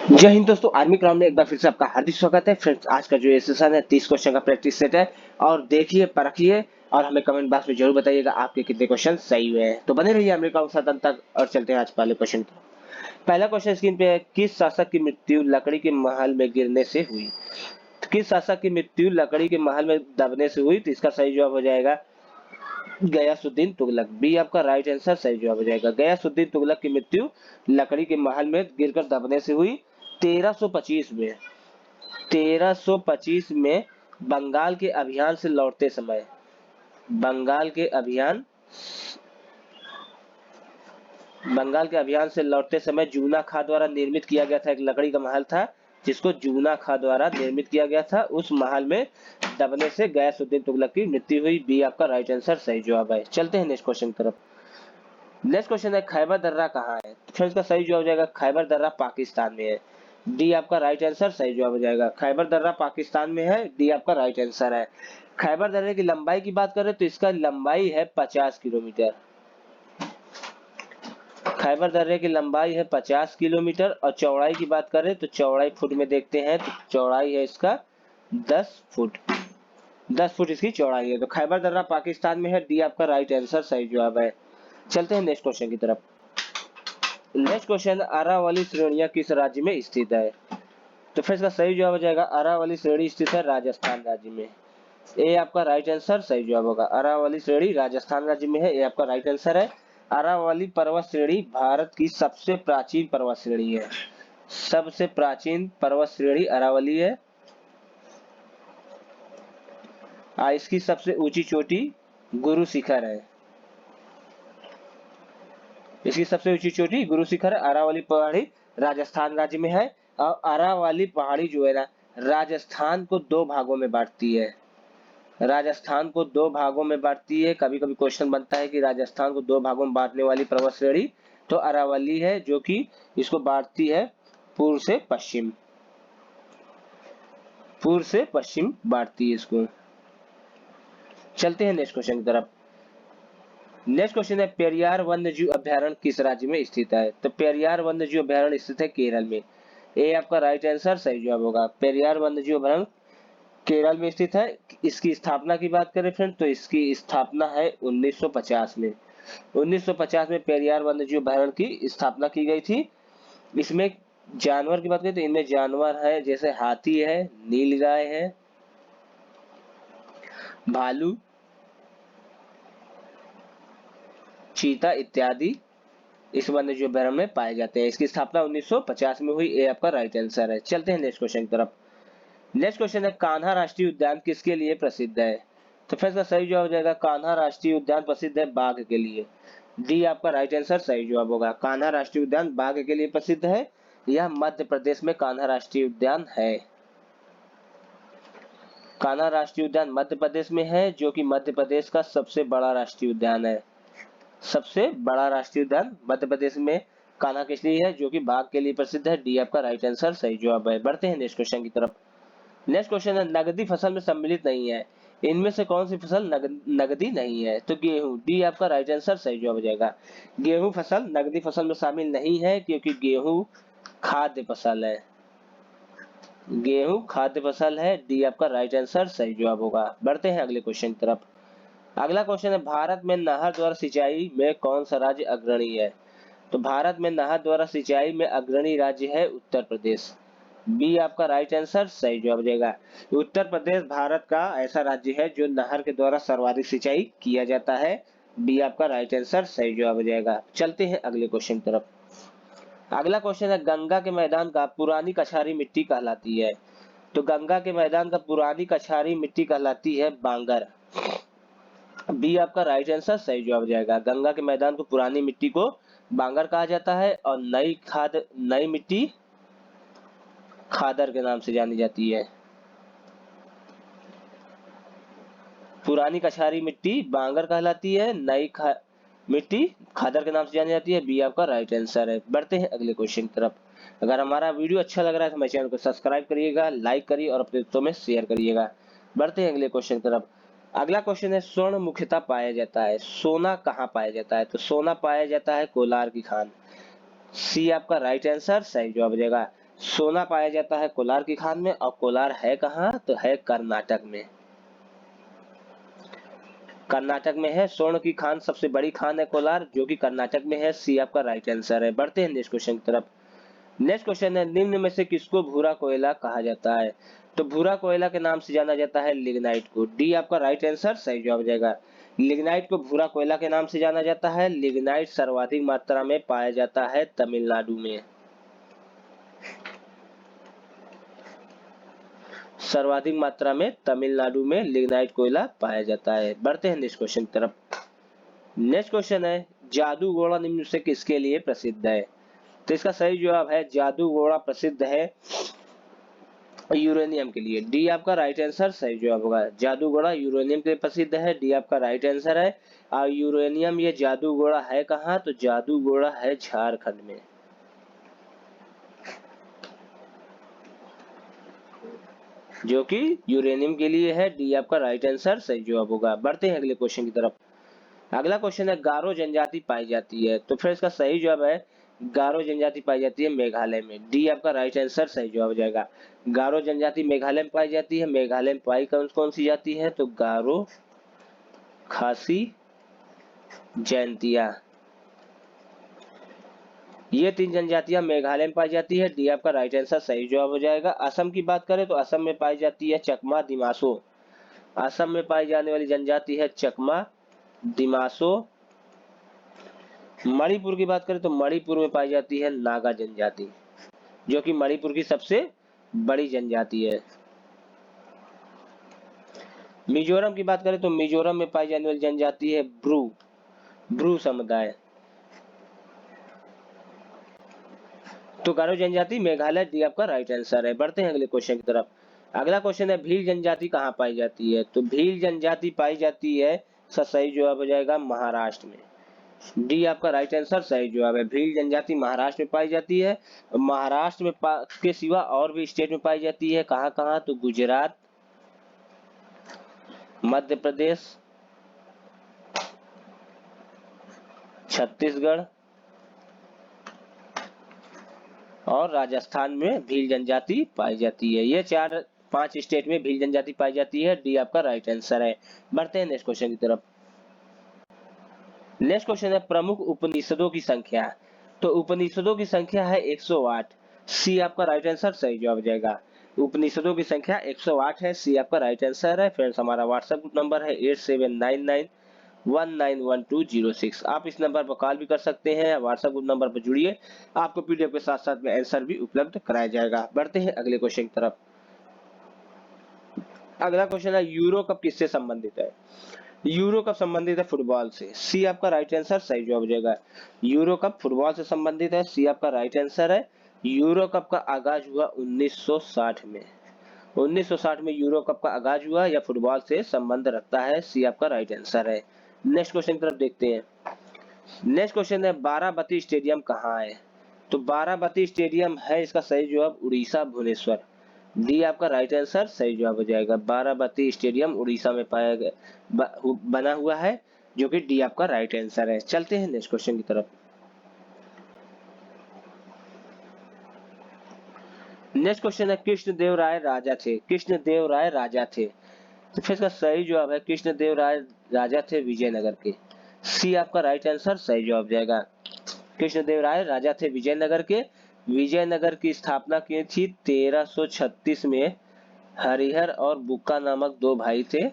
जय हिंद दोस्तों, army crown में एक बार फिर से आपका हार्दिक स्वागत है। फ्रेंड्स, आज का जो ये सेशन है 30 क्वेश्चन का प्रैक्टिस सेट है और देखिए, परखिए और हमें कमेंट बॉक्स में जरूर बताइएगा आपके कितने क्वेश्चन सही हुए हैं। तो बने रहिए आर्मी क्राउन के साथ अंत तक और चलते हैं आज पहले क्वेश्चन की। पहला क्वेश्चन स्क्रीन पे है, किस शासक की मृत्यु लकड़ी के महल में गिरने से हुई? तो किस शासक की मृत्यु लकड़ी के महल में दबने से हुई? तो इसका सही जवाब हो जाएगा गयासुद्दीन तुगलक। बी आपका राइट आंसर सही जवाब हो जाएगा। गयासुद्दीन तुगलक की मृत्यु लकड़ी के महल में गिरकर दबने से हुई 1325 में। 1325 में बंगाल के अभियान से लौटते समय, बंगाल के अभियान बंगाल के अभियान से लौटते समय जूना खां द्वारा निर्मित किया गया था। एक लकड़ी का महल था जिसको जूना खां द्वारा निर्मित किया गया था। उस महल में दबने से गयासुद्दीन तुगलक की मृत्यु हुई। बी आपका राइट आंसर सही जवाब है। चलते हैं नेक्स्ट क्वेश्चन की तरफ। नेक्स्ट क्वेश्चन है, खैबर दर्रा कहाँ है? तो फ्रेंड्स, का सही जवाब हो जाएगा खैबर दर्रा पाकिस्तान में है। डी आपका राइट आंसर सही जवाब हो जाएगा। खैबर दर्रा पाकिस्तान में है। डी आपका राइट आंसर है। खैबर दर्रे की लंबाई की बात करें तो इसका लंबाई है 50 किलोमीटर। खैबर दर्रे की लंबाई है 50 किलोमीटर और चौड़ाई की बात करें तो चौड़ाई फुट में देखते हैं तो चौड़ाई है इसका 10 फुट। 10 फुट इसकी चौड़ाई है। तो खैबर दर्रा पाकिस्तान में है। डी आपका राइट आंसर सही जवाब है। चलते हैं नेक्स्ट क्वेश्चन की तरफ। नेक्स्ट क्वेश्चन, अरावली श्रेणियां किस राज्य में स्थित है? तो फिर इसका सही जवाब हो जाएगा अरावली श्रेणी स्थित है राजस्थान राज्य में। ए आपका राइट आंसर सही जवाब होगा। अरावली श्रेणी राजस्थान राज्य में है। ए आपका राइट आंसर है। अरावली पर्वत श्रेणी भारत की सबसे प्राचीन पर्वत श्रेणी है। सबसे प्राचीन पर्वत श्रेणी अरावली है। इसकी सबसे ऊंची चोटी गुरु शिखर है। इसकी सबसे ऊंची चोटी गुरु शिखर है। अरावली पहाड़ी राजस्थान राज्य में है। और अरावली पहाड़ी जो है ना, राजस्थान को दो भागों में बांटती है। राजस्थान को दो भागों में बांटती है। कभी कभी क्वेश्चन बनता है कि राजस्थान को दो भागों में बांटने वाली पर्वत श्रेणी तो अरावली है, जो कि इसको बांटती है पूर्व से पश्चिम। पूर्व से पश्चिम बांटती है इसको। चलते हैं नेक्स्ट क्वेश्चन की तरफ। नेक्स्ट क्वेश्चन है, पेरियार वन्यजीव अभ्यारण्य किस राज्य में स्थित है? तो पेरियार वन्यजीव अभ्यारण्य स्थित है केरल में। ए आपका राइट आंसर सही जवाब होगा। पेरियार वन्यजीव अभ्यारण्य केरल में स्थित है। इसकी स्थापना की बात करें फ्रेंड तो इसकी स्थापना है 1950 में। 1950 में पेरियार वन्यजीव अभयारण्य की स्थापना की गई थी। इसमें जानवर की बात करें तो इनमें जानवर है जैसे हाथी है, नीलगाय है, भालू, चीता इत्यादि इस वन्यजीव अभयारण्य में पाए जाते हैं। इसकी स्थापना 1950 में हुई। ए आपका राइट आंसर है। चलते हैं नेक्स्ट क्वेश्चन की तरफ। नेक्स्ट क्वेश्चन है, कान्हा राष्ट्रीय उद्यान किसके लिए प्रसिद्ध है? तो फिर इसका सही जवाब हो जाएगा कान्हा राष्ट्रीय उद्यान प्रसिद्ध है बाघ के लिए। डी आपका राइट आंसर सही जवाब होगा। कान्हा राष्ट्रीय उद्यान बाघ के लिए प्रसिद्ध है। यह मध्य प्रदेश में कान्हा राष्ट्रीय उद्यान है। कान्हा राष्ट्रीय उद्यान मध्य प्रदेश में है, जो कि मध्य प्रदेश का सबसे बड़ा राष्ट्रीय उद्यान है। सबसे बड़ा राष्ट्रीय उद्यान मध्य प्रदेश में कान्हा के लिए है, जो कि बाघ के लिए प्रसिद्ध है। डी आपका राइट आंसर सही जवाब है। बढ़ते हैं नेक्स्ट क्वेश्चन की तरफ। नेक्स्ट क्वेश्चन है, नगदी फसल में सम्मिलित नहीं है, इनमें से कौन सी फसल नगदी नहीं है? तो गेहूं। डी आपका राइट आंसर सही जवाब हो जाएगा। गेहूं फसल नगदी फसल में शामिल नहीं है, क्योंकि गेहूं खाद्य फसल है। गेहूं खाद्य फसल है। डी आपका राइट आंसर सही जवाब होगा। बढ़ते हैं अगले क्वेश्चन की तरफ। अगला क्वेश्चन है, भारत में नहर द्वारा सिंचाई में कौन सा राज्य अग्रणी है? तो भारत में नहर द्वारा सिंचाई में अग्रणी राज्य है उत्तर प्रदेश। बी आपका राइट आंसर सही जवाब हो जाएगा। उत्तर प्रदेश भारत का ऐसा राज्य है जो नहर के द्वारा सर्वाधिक सिंचाई किया जाता है। बी आपका राइट आंसर सही जवाब हो जाएगा। चलते हैं अगले क्वेश्चन की तरफ। अगला क्वेश्चन है, गंगा के मैदान का पुरानी कछारी मिट्टी कहलाती है? तो गंगा के मैदान का पुरानी कछारी मिट्टी कहलाती है बांगर। बी आपका राइट आंसर सही जवाब हो जाएगा। गंगा के मैदान को पुरानी मिट्टी को बांगर कहा जाता है और नई मिट्टी खादर के नाम से जानी जाती है। पुरानी कछारी मिट्टी बांगर कहलाती है, मिट्टी खादर के नाम से जानी जाती है। बी आपका राइट आंसर है। बढ़ते हैं अगले क्वेश्चन की तरफ। अगर हमारा वीडियो अच्छा लग रहा है तो हमारे चैनल को सब्सक्राइब करिएगा, लाइक करिए और अपने दोस्तों में शेयर करिएगा। बढ़ते हैं अगले क्वेश्चन की तरफ। अगला क्वेश्चन है, स्वर्ण मुख्यतः पाया जाता है, सोना कहाँ पाया जाता है? तो सोना पाया जाता है कोलार की खान। सी आपका राइट आंसर सही जवाब हो जाएगा। सोना पाया जाता है कोलार की खान में, और कोलार है कहाँ, तो है कर्नाटक में। कर्नाटक में है स्वर्ण की खान, सबसे बड़ी खान है कोलार, जो कि कर्नाटक में है। सी आपका राइट आंसर है। बढ़ते हैं नेक्स्ट क्वेश्चन की तरफ। नेक्स्ट क्वेश्चन है, निम्न में से किसको भूरा कोयला कहा जाता है? तो भूरा कोयला के नाम से जाना जाता है लिग्नाइट को। डी आपका राइट आंसर, सही जवाब हो जाएगा। लिग्नाइट को भूरा कोयला के नाम से जाना जाता है। लिग्नाइट सर्वाधिक मात्रा में पाया जाता है तमिलनाडु में। सर्वाधिक मात्रा में तमिलनाडु में लिग्नाइट कोयला पाया जाता है। बढ़ते हैं नेक्स्ट क्वेश्चन की तरफ। नेक्स्ट क्वेश्चन है, जादूगोड़ा निम्न से किसके लिए प्रसिद्ध है? तो इसका सही जवाब है, जादूगोड़ा प्रसिद्ध है यूरेनियम के लिए। डी आपका राइट आंसर सही जवाब होगा। जादूगोड़ा यूरेनियम के लिए प्रसिद्ध है। डी आपका राइट आंसर है। और यूरेनियम ये जादूगोड़ा है कहाँ, तो जादूगोड़ा है झारखंड में। जो कि यूरेनियम के लिए है। डी आपका राइट आंसर सही जवाब होगा। बढ़ते हैं अगले क्वेश्चन की तरफ। अगला क्वेश्चन है, गारो जनजाति पाई जाती है? तो फिर इसका सही जवाब है, गारो जनजाति पाई जाती है मेघालय में। डी आपका राइट आंसर सही जवाब हो जाएगा। गारो जनजाति मेघालय में पाई जाती है। मेघालय में पाई कौन कौन सी जाति है, तो गारो, खासी, जैंतिया, ये 3 जनजातियां मेघालय में पाई जाती है। डी आपका राइट आंसर सही जवाब हो जाएगा। असम की बात करें तो असम में पाई जाती है चकमा, दिमासो। असम में पाई जाने वाली जनजाति है चकमा, दिमासो। मणिपुर की बात करें तो मणिपुर में पाई जाती है नागा जनजाति, जो कि मणिपुर की सबसे बड़ी जनजाति है। मिजोरम की बात करें तो मिजोरम में पाई जाने वाली जनजाति है ब्रू, ब्रू समुदाय। तो गारो जनजाति मेघालय। डी आपका राइट आंसर है। बढ़ते हैं अगले क्वेश्चन की तरफ। अगला क्वेश्चन है, भील जनजाति कहाँ पाई जाती है? तो भील जनजाति पाई जाती है, सही जवाब हो जाएगा महाराष्ट्र में। डी आपका राइट आंसर सही जवाब है। भील जनजाति महाराष्ट्र में पाई जाती है। महाराष्ट्र में के सिवा और भी स्टेट में पाई जाती है। कहाँ कहाँ, तो गुजरात, मध्य प्रदेश, छत्तीसगढ़ और राजस्थान में भील जनजाति पाई जाती है। ये 4-5 स्टेट में भील जनजाति पाई जाती है। डी आपका राइट आंसर है। बढ़ते हैं नेक्स्ट क्वेश्चन की तरफ। नेक्स्ट क्वेश्चन है, प्रमुख उपनिषदों की संख्या। तो उपनिषदों की संख्या है 108। सी आपका राइट आंसर सही जवाब हो जाएगा। उपनिषदों की संख्या 108 है। सी आपका राइट आंसर है। फ्रेंड्स, हमारा व्हाट्सएप नंबर है 8799191206। आप इस नंबर पर कॉल भी कर सकते हैं। व्हाट्सएप नंबर पर जुड़िए, आपको पीडीएफ के साथ साथ में आंसर भी उपलब्ध कराया जाएगा। बढ़ते हैं अगले क्वेश्चन की तरफ। अगला क्वेश्चन है, यूरो कप किससे संबंधित है? यूरो कप संबंधित है फुटबॉल से। सी आपका राइट आंसर सही जवाब हो जाएगा। यूरो कप फुटबॉल से संबंधित है। सी आपका राइट आंसर है। यूरो कप का आगाज हुआ 1960 में। 1960 में यूरो कप का आगाज हुआ, या फुटबॉल से संबंध रखता है। सी आपका राइट आंसर है। नेक्स्ट क्वेश्चन की तरफ देखते हैं। नेक्स्ट क्वेश्चन है, बाराबती स्टेडियम कहाँ है? तो बाराबती स्टेडियम है, इसका सही जवाब उड़ीसा, भुवनेश्वर। डी आपका राइट आंसर सही जवाब हो जाएगा। बाराबती स्टेडियम उड़ीसा में पाया गया बना हुआ है, जो कि डी आपका राइट आंसर है। चलते हैं नेक्स्ट क्वेश्चन की तरफ। नेक्स्ट क्वेश्चन है, कृष्णदेव राय राजा थे? कृष्णदेव राय राजा थे, तो फिर इसका सही जवाब है, कृष्णदेव राय राजा थे विजयनगर के। सी आपका राइट आंसर सही जवाब जाएगा। कृष्णदेव राय राजा थे विजयनगर के। विजयनगर की स्थापना की थी 1336 में। हरिहर और बुक्का नामक 2 भाई थे।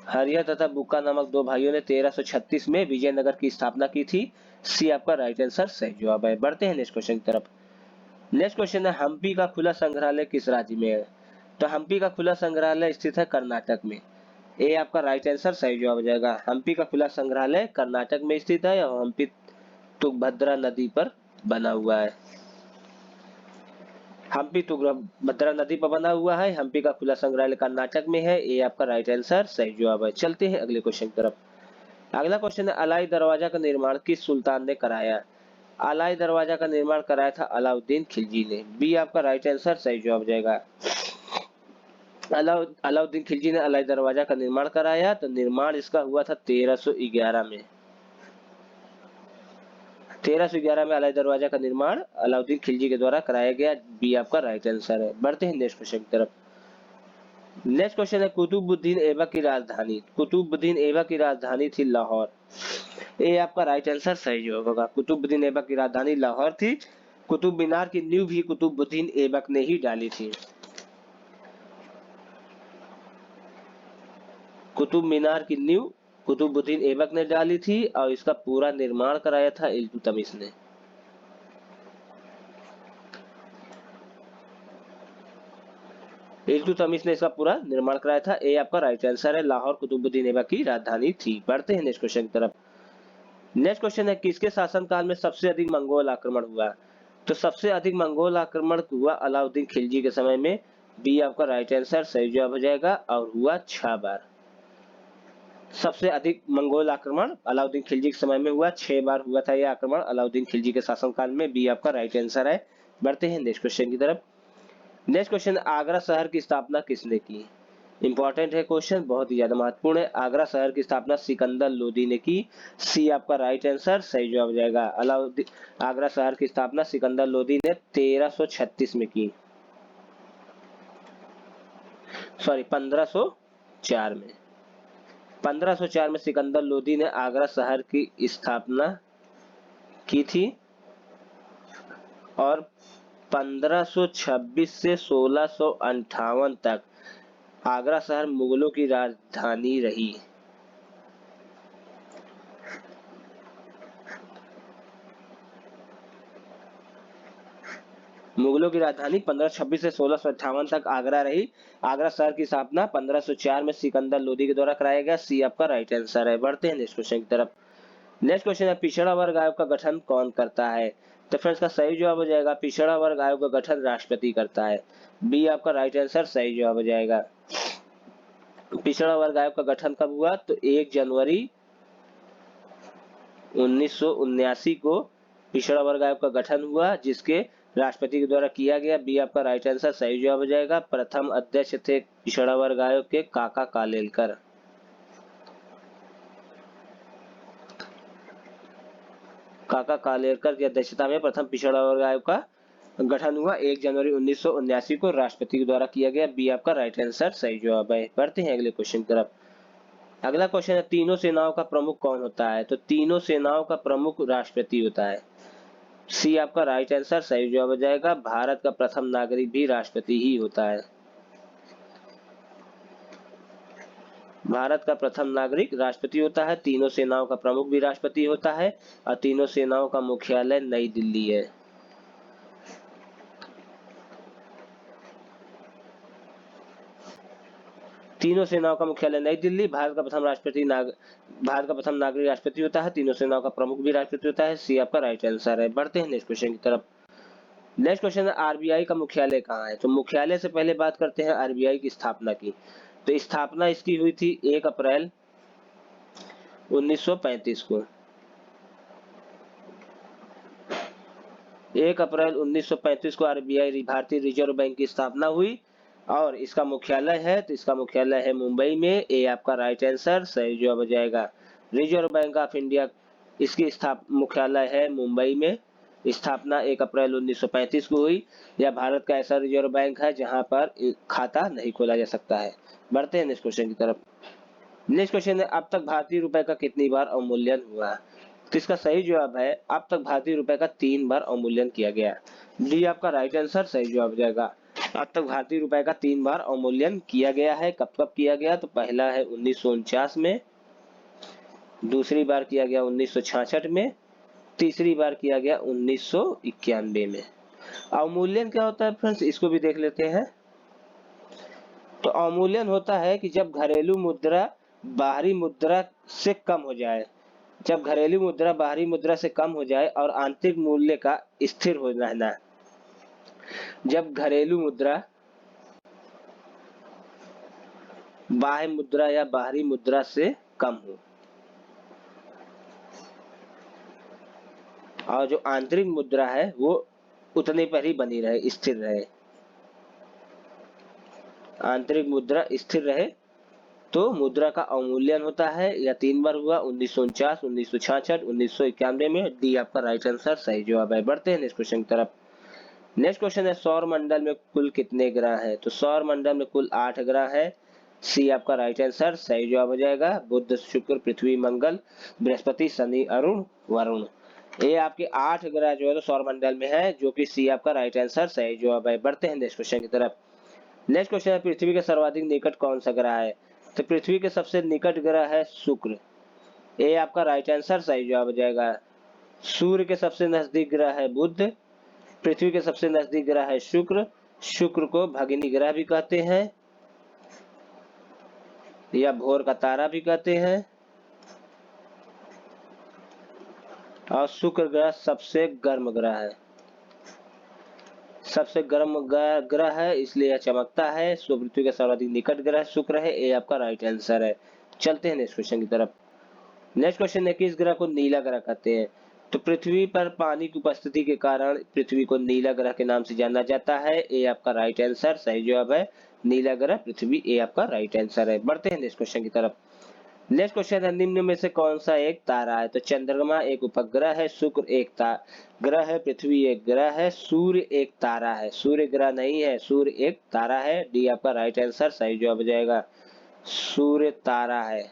हरिहर तथा बुक्का नामक 2 भाइयों ने 1336 में विजयनगर की स्थापना की थी। सी आपका राइट आंसर सही जवाब है। बढ़ते हैं नेक्स्ट क्वेश्चन की तरफ। नेक्स्ट क्वेश्चन है, हम्पी का खुला संग्रहालय किस राज्य में है? तो हम्पी का खुला संग्रहालय स्थित है कर्नाटक में। ए आपका राइट आंसर सही जवाब हो जाएगा। हम्पी का खुला संग्रहालय कर्नाटक में स्थित है, और हम्पी तुंगभद्रा नदी पर बना हुआ है। हम्पी तुंगभद्रा नदी पर बना हुआ है। हम्पी का खुला संग्रहालय कर्नाटक में है। ए आपका राइट आंसर सही जवाब है। चलते हैं अगले क्वेश्चन की तरफ। अगला क्वेश्चन है, अलाई दरवाजा का निर्माण किस सुल्तान ने कराया? अलाई दरवाजा का निर्माण कराया था अलाउद्दीन खिलजी ने। बी आपका राइट आंसर सही जवाब जाएगा। अलाउद्दीन खिलजी ने अलाई दरवाजा का निर्माण कराया, तो निर्माण इसका हुआ था 1311 में। 1311 में अलाई दरवाजा का निर्माण अलाउद्दीन खिलजी के द्वारा कराया गया। बी आपका राइट आंसर है। बढ़ते हैं नेक्स्ट क्वेश्चन की तरफ। नेक्स्ट क्वेश्चन है कुतुबुद्दीन ऐबक की राजधानी। कुतुबुद्दीन ऐबक की राजधानी थी लाहौर। ए आपका राइट आंसर सही जवाब होगा। कुतुबुद्दीन ऐबक की राजधानी लाहौर थी। कुतुब मीनार की नींव भी कुतुबुद्दीन ऐबक ने ही डाली थी। कुतुब मीनार की नींव कुतुबुद्दीन ऐबक ने डाली थी और इसका पूरा निर्माण कराया था इल्तुतमिश ने। इल्तुतमिश ने इसका पूरा निर्माण कराया था। ए आपका राइट आंसर है। लाहौर कुतुबुद्दीन ऐबक की राजधानी थी। बढ़ते हैं नेक्स्ट क्वेश्चन की तरफ। नेक्स्ट क्वेश्चन है किसके शासनकाल में सबसे अधिक मंगोल आक्रमण हुआ। तो सबसे अधिक मंगोल आक्रमण हुआ अलाउद्दीन खिलजी के समय में। बी आपका राइट आंसर सही जवाब हो जाएगा और हुआ 6 बार। सबसे अधिक मंगोल आक्रमण अलाउद्दीन खिलजी के समय में हुआ, 6 बार हुआ था यह आक्रमण अलाउद्दीन खिलजी के शासनकाल में। बी आपका राइट आंसर है। बढ़ते हैं नेक्स्ट क्वेश्चन की तरफ। नेक्स्ट क्वेश्चन, आगरा शहर की स्थापना किसने की। इंपॉर्टेंट है क्वेश्चन, बहुत ही ज्यादा महत्वपूर्ण है। आगरा शहर की स्थापना सिकंदर लोदी ने की। सी आपका राइट आंसर सही जवाब हो जाएगा। अलाउद्दीन आगरा शहर की स्थापना सिकंदर लोदी ने 1336 में की, सॉरी 1504 में। 1504 में सिकंदर लोदी ने आगरा शहर की स्थापना की थी और 1526 से 1658 तक आगरा शहर मुगलों की राजधानी रही। मुगलों की राजधानी 1526 से 1658 तक आगरा रही। आगरा शहर की स्थापना 1504 में सिकंदर लोदी के द्वारा कराया गया। सी आपका राइट आंसर है। बढ़ते हैं नेक्स्ट क्वेश्चन की तरफ। नेक्स्ट क्वेश्चन है पिछड़ा वर्ग आयोग का गठन कौन करता है। तो फ्रेंड्स का सही जवाब हो जाएगा पिछड़ा वर्ग आयोग का गठन राष्ट्रपति करता है। बी आपका राइट आंसर सही जवाब हो जाएगा। पिछड़ा वर्ग आयोग का गठन कब हुआ, तो 1 जनवरी 1979 को पिछड़ा वर्ग आयोग का गठन हुआ, जिसके राष्ट्रपति के द्वारा किया गया। बी आपका राइट आंसर सही जवाब हो जाएगा। प्रथम अध्यक्ष थे पिछड़ा वर्ग आयोग के काका कालेलकर। काका कालेलकर की अध्यक्षता में प्रथम पिछड़ा वर्ग आयोग का गठन हुआ। 1 जनवरी 1979 को राष्ट्रपति के द्वारा किया गया। बी आपका राइट आंसर सही जवाब है। बढ़ते हैं अगले क्वेश्चन की तरफ। अगला क्वेश्चन है तीनों सेनाओं का प्रमुख कौन होता है। तो तीनों सेनाओं का प्रमुख राष्ट्रपति होता है। सी आपका राइट आंसर सही जवाब हो जाएगा। भारत का प्रथम नागरिक भी राष्ट्रपति ही होता है। भारत का प्रथम नागरिक राष्ट्रपति होता है। तीनों सेनाओं का प्रमुख भी राष्ट्रपति होता है और तीनों सेनाओं का मुख्यालय नई दिल्ली है। तीनों सेनाओं का मुख्यालय नई दिल्ली। भारत का प्रथम नागरिक राष्ट्रपति होता है। तीनों सेनाओं का प्रमुख भी राष्ट्रपति होता है। सी आपका राइट आंसर है। बढ़ते हैं नेक्स्ट क्वेश्चन की तरफ। नेक्स्ट क्वेश्चन है आरबीआई का मुख्यालय कहाँ है। तो मुख्यालय से पहले बात करते हैं आरबीआई की स्थापना की। तो स्थापना इसकी हुई थी 1 अप्रैल 1935 को। 1 अप्रैल 1935 को आरबीआई भारतीय रिजर्व बैंक की स्थापना हुई और इसका मुख्यालय है, तो इसका मुख्यालय है मुंबई में। ए आपका राइट आंसर सही जवाब हो जाएगा। रिजर्व बैंक ऑफ इंडिया इसकी मुख्यालय है मुंबई में। स्थापना 1 अप्रैल 1935 को हुई। यह भारत का ऐसा रिजर्व बैंक है जहां पर खाता नहीं खोला जा सकता है। बढ़ते हैं नेक्स्ट क्वेश्चन की तरफ। नेक्स्ट क्वेश्चन है अब तक भारतीय रुपए का कितनी बार अवमूल्यन हुआ। तो इसका सही जवाब है अब तक भारतीय रुपए का 3 बार अवमूल्यन किया गया। डी आपका राइट आंसर सही जवाब हो जाएगा। अब तक भारतीय रुपए का 3 बार अवमूल्यन किया गया है। कब कब किया गया, तो पहला है 1949 में, दूसरी बार किया गया 1966 में, तीसरी बार किया गया 1991 में। अवमूल्यन क्या होता है फ्रेंड्स, इसको भी देख लेते हैं। तो अवमूल्यन होता है कि जब घरेलू मुद्रा बाहरी मुद्रा से कम हो जाए। जब घरेलू मुद्रा बाहरी मुद्रा से कम हो जाए और आंतरिक मूल्य का स्थिर हो रहना। जब घरेलू मुद्रा बाह्य मुद्रा या बाहरी मुद्रा से कम हो और जो आंतरिक मुद्रा है वो उतने पर ही बनी रहे, स्थिर रहे। आंतरिक मुद्रा स्थिर रहे तो मुद्रा का अवमूल्यन होता है, या 3 बार हुआ, 1949, 1966, 1991 में। डी आपका राइट आंसर सही जवाब है। बढ़ते हैं नेक्स्ट क्वेश्चन की तरफ। नेक्स्ट क्वेश्चन है सौर मंडल में कुल कितने ग्रह हैं? तो सौर मंडल में कुल 8 ग्रह है। सी आपका राइट आंसर सही जवाब हो जाएगा। बुध, शुक्र, पृथ्वी, मंगल, बृहस्पति, शनि, अरुण, वरुण। ये आपके 8 ग्रह जो है तो सौर मंडल में है, जो कि सी आपका राइट आंसर सही जवाब है। बढ़ते हैं नेक्स्ट क्वेश्चन की तरफ। नेक्स्ट क्वेश्चन है पृथ्वी के सर्वाधिक निकट कौन सा ग्रह है? तो पृथ्वी के सबसे निकट ग्रह है शुक्र। ये आपका राइट आंसर सही जवाब हो जाएगा। सूर्य के सबसे नजदीक ग्रह है बुध। पृथ्वी के सबसे नजदीक ग्रह है शुक्र। शुक्र को भगिनी ग्रह भी कहते हैं, या भोर का तारा भी कहते हैं। और शुक्र ग्रह सबसे गर्म ग्रह है, सबसे गर्म ग्रह है, इसलिए यह चमकता है। सो पृथ्वी का सर्वाधिक निकट ग्रह शुक्र है। ये आपका राइट आंसर है। चलते हैं नेक्स्ट क्वेश्चन की तरफ। नेक्स्ट क्वेश्चन है किस ग्रह को नीला ग्रह कहते हैं? तो पृथ्वी पर पानी की उपस्थिति के कारण पृथ्वी को नीला ग्रह के नाम से जाना जाता है। ये आपका राइट आंसर सही जवाब है। नीला ग्रह पृथ्वी, ये आपका राइट आंसर है। बढ़ते हैं नेक्स्ट क्वेश्चन की तरफ। नेक्स्ट क्वेश्चन है निम्न में से कौन सा एक तारा है? तो चंद्रमा एक उपग्रह है, शुक्र एक ग्रह है, पृथ्वी एक ग्रह है, सूर्य एक तारा है। सूर्य ग्रह नहीं है, सूर्य एक तारा है। डी आपका राइट आंसर सही जवाब हो जाएगा। सूर्य तारा है।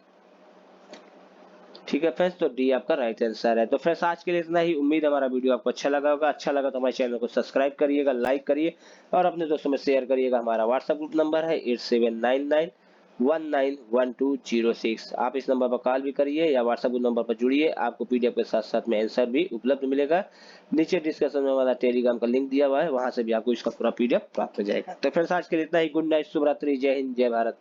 ठीक है फ्रेंड्स, तो डी आपका राइट आंसर है। तो फ्रेंड्स आज के लिए इतना ही। उम्मीद हमारा वीडियो आपको अच्छा लगा होगा। अच्छा लगा तो हमारे चैनल को सब्सक्राइब करिएगा, लाइक करिए और अपने दोस्तों में शेयर करिएगा। हमारा व्हाट्सएप ग्रुप नंबर है 8799191206। आप इस नंबर पर कॉल भी करिए या व्हाट्सएप ग्रुप नंबर पर जुड़िए। आपको पीडीएफ के साथ साथ में आंसर भी उपलब्ध मिलेगा। नीचे डिस्क्रिप्शन में हमारा टेलीग्राम का लिंक दिया हुआ है, वहां से भी आपको इसका पूरा पीडीएफ प्राप्त हो जाएगा। तो फ्रेंड्स आज के लिए इतना ही। गुड नाइट, शुभ रात्रि, जय हिंद, जय भारत।